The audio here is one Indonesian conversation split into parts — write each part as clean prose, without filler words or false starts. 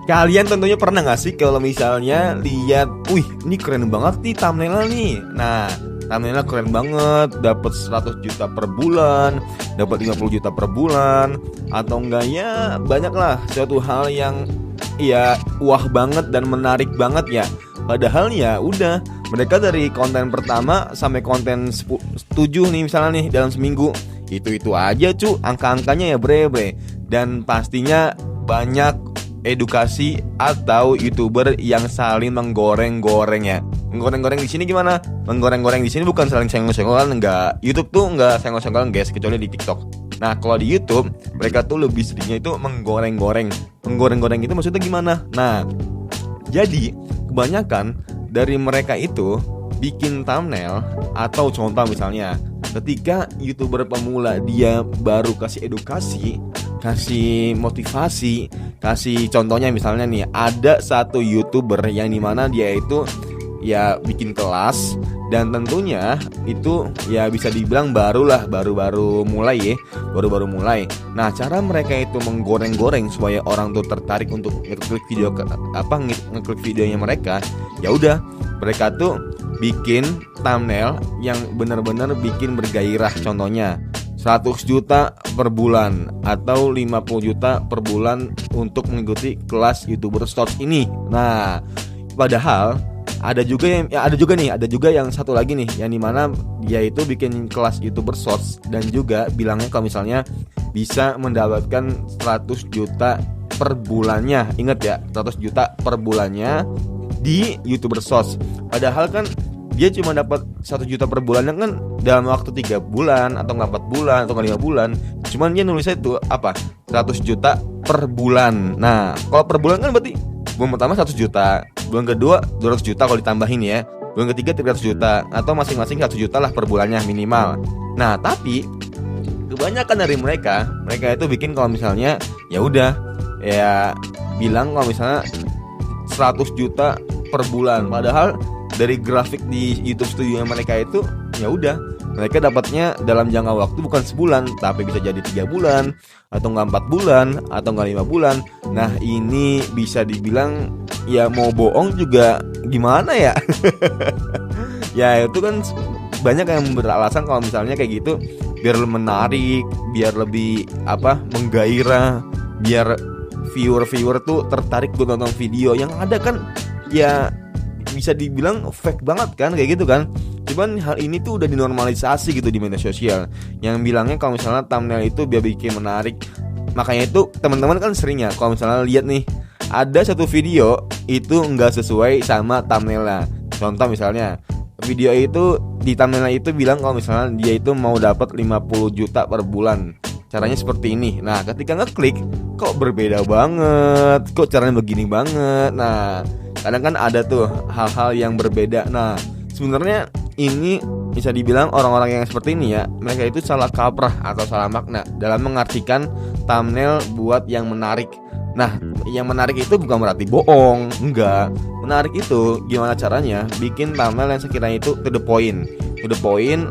Kalian tentunya pernah gak sih kalau misalnya lihat, wih ini keren banget nih thumbnailnya nih. Nah thumbnailnya keren banget, dapat 100 juta per bulan, dapat 50 juta per bulan, atau enggak ya banyak lah suatu hal yang ya wah banget dan menarik banget ya. Padahal ya udah, mereka dari konten pertama sampai konten 7 nih misalnya nih dalam seminggu, itu aja angka-angkanya ya bre. Dan pastinya banyak edukasi atau YouTuber yang saling menggoreng-goreng ya. Menggoreng-goreng di sini gimana? Menggoreng-goreng di sini bukan saling senggol-senggolan, enggak. YouTube tuh enggak senggol-senggolan guys, kecuali di TikTok. Nah, kalau di YouTube mereka tuh lebih seringnya itu menggoreng-goreng. Menggoreng-goreng itu maksudnya gimana? Nah, jadi kebanyakan dari mereka itu bikin thumbnail atau contoh misalnya ketika YouTuber pemula dia baru kasih edukasi, kasih motivasi, kasih contohnya misalnya nih ada satu YouTuber yang dimana dia itu ya bikin kelas dan tentunya itu ya bisa dibilang baru mulai. Nah cara mereka itu menggoreng-goreng supaya orang tuh tertarik untuk ngeklik videonya mereka, ya udah mereka tuh bikin thumbnail yang benar-benar bikin bergairah. Contohnya 100 juta per bulan atau 50 juta per bulan untuk mengikuti kelas YouTuber Shorts ini. Nah, padahal ada juga yang satu lagi nih yang dimana dia itu bikin kelas YouTuber Shorts dan juga bilangnya kalau misalnya bisa mendapatkan 100 juta per bulannya. Ingat ya, 100 juta per bulannya di YouTuber Shorts. Padahal kan dia cuma dapat 1 juta per bulannya kan dalam waktu 3 bulan atau 4 bulan atau 5 bulan. Cuman dia nulisnya itu apa? 100 juta per bulan. Nah, kalau per bulan kan berarti bulan pertama 100 juta, bulan kedua 200 juta kalau ditambahin ya, bulan ketiga 300 juta atau masing-masing 1 juta lah per bulannya minimal. Nah, tapi kebanyakan dari mereka itu bikin kalau misalnya ya udah ya bilang kalau misalnya 100 juta per bulan, padahal dari grafik di YouTube studio mereka itu ya udah mereka dapatnya dalam jangka waktu bukan sebulan tapi bisa jadi 3 bulan atau enggak 4 bulan atau enggak 5 bulan. Nah ini bisa dibilang ya mau bohong juga gimana ya. Ya itu kan banyak yang beralasan kalau misalnya kayak gitu biar menarik, biar lebih menggairah, biar viewer tuh tertarik buat nonton video. Yang ada kan ya bisa dibilang fake banget kan kayak gitu kan. Cuman hal ini tuh udah dinormalisasi gitu di media sosial. Yang bilangnya kalau misalnya thumbnail itu biar bikin menarik. Makanya itu teman-teman kan sering ya kalau misalnya lihat nih ada satu video itu nggak sesuai sama thumbnailnya. Contoh misalnya video itu di thumbnailnya itu bilang kalau misalnya dia itu mau dapat 50 juta per bulan. Caranya seperti ini. Nah ketika ngeklik kok berbeda banget, kok caranya begini banget. Nah kadang kan ada tuh hal-hal yang berbeda. Nah sebenarnya ini bisa dibilang orang-orang yang seperti ini ya, mereka itu salah kaprah atau salah makna dalam mengartikan thumbnail buat yang menarik. Nah yang menarik itu bukan berarti bohong, enggak. Menarik itu gimana caranya bikin thumbnail yang sekiranya itu to the point,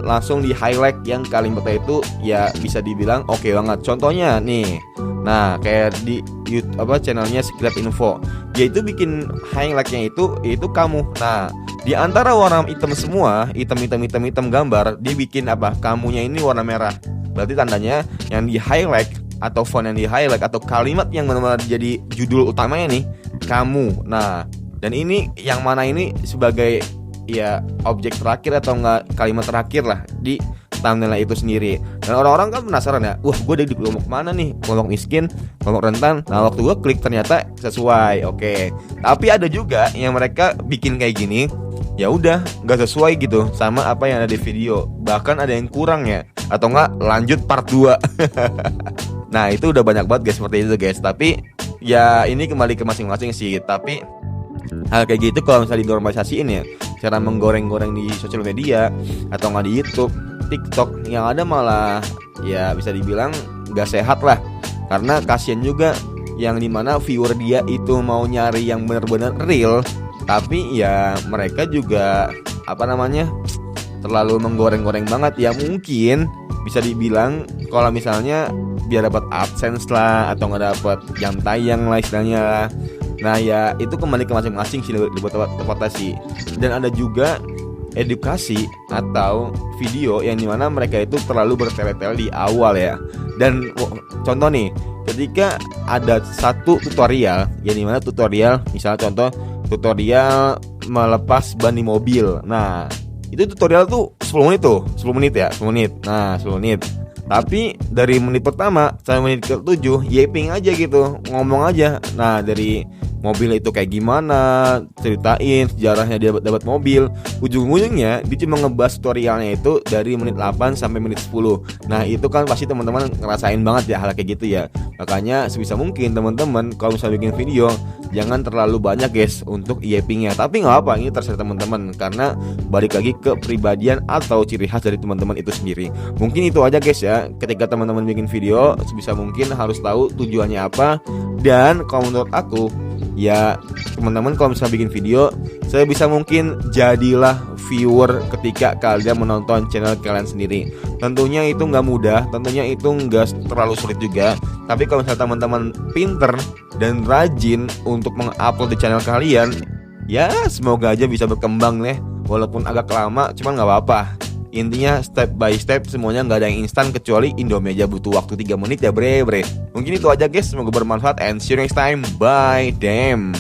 langsung di highlight yang kalimatnya itu ya bisa dibilang oke banget. Contohnya nih, nah kayak di YouTube channelnya Secret Info, dia itu bikin highlightnya itu kamu. Nah di antara warna hitam semua, hitam gambar, dia bikin kamunya ini warna merah. Berarti tandanya yang di highlight atau font yang di highlight atau kalimat yang benar-benar jadi judul utamanya nih kamu. Nah dan ini yang mana ini sebagai ya objek terakhir atau enggak kalimat terakhir lah di thumbnail itu sendiri. Dan orang-orang kan penasaran ya, wah gue di kelompok mana nih, kelompok miskin, kelompok rentan. Nah waktu gue klik ternyata sesuai, oke. Tapi ada juga yang mereka bikin kayak gini, ya udah nggak sesuai gitu sama apa yang ada di video, bahkan ada yang kurang ya, atau enggak lanjut part 2. Nah itu udah banyak banget guys seperti itu guys. Tapi ya ini kembali ke masing-masing sih. Tapi hal kayak gitu kalau misalnya dinormalisasiin ya, cara menggoreng-goreng di sosial media atau nggak di YouTube, TikTok, yang ada malah ya bisa dibilang nggak sehat lah. Karena kasian juga yang dimana viewer dia itu mau nyari yang benar-benar real, tapi ya mereka juga terlalu menggoreng-goreng banget. Ya mungkin bisa dibilang kalau misalnya biar dapat AdSense lah atau nggak dapat jam tayang lah istilahnya lah, Nah ya itu kembali ke masing-masing sih dibuat tempatnya sih. Dan ada juga edukasi atau video yang dimana mereka itu terlalu bertele-tele di awal ya. Dan contoh nih, ketika ada satu tutorial yang dimana tutorial, misalnya contoh tutorial melepas ban di mobil. Nah itu tutorial tuh 10 menit tuh, 10 menit ya, 10 menit. Nah 10 menit. Tapi dari menit pertama sampai menit ke-7 yaping aja gitu, ngomong aja. Nah dari mobil itu kayak gimana, ceritain sejarahnya dia dapat mobil. Ujung-ujungnya dia cuma ngebahas tutorialnya itu dari menit 8 sampai menit 10. Nah itu kan pasti teman-teman ngerasain banget ya hal kayak gitu ya. Makanya sebisa mungkin teman-teman kalau misalnya bikin video jangan terlalu banyak guys untuk yapingnya. Tapi nggak apa, ini terserah teman-teman, karena balik lagi ke pribadian atau ciri khas dari teman-teman itu sendiri. Mungkin itu aja guys ya. Ketika teman-teman bikin video sebisa mungkin harus tahu tujuannya apa. Dan kalau menurut aku ya teman-teman kalau misalnya bikin video, saya bisa mungkin jadilah viewer ketika kalian menonton channel kalian sendiri. Tentunya itu nggak mudah, tentunya itu nggak terlalu sulit juga. Tapi kalau misalnya teman-teman pinter dan rajin untuk mengupload di channel kalian, ya semoga aja bisa berkembang nih. Walaupun agak lama, cuman nggak apa-apa. Intinya step by step, semuanya nggak ada yang instan, kecuali Indomie aja butuh waktu 3 menit ya bre. Mungkin itu aja guys, semoga bermanfaat and see you next time. Bye, damn.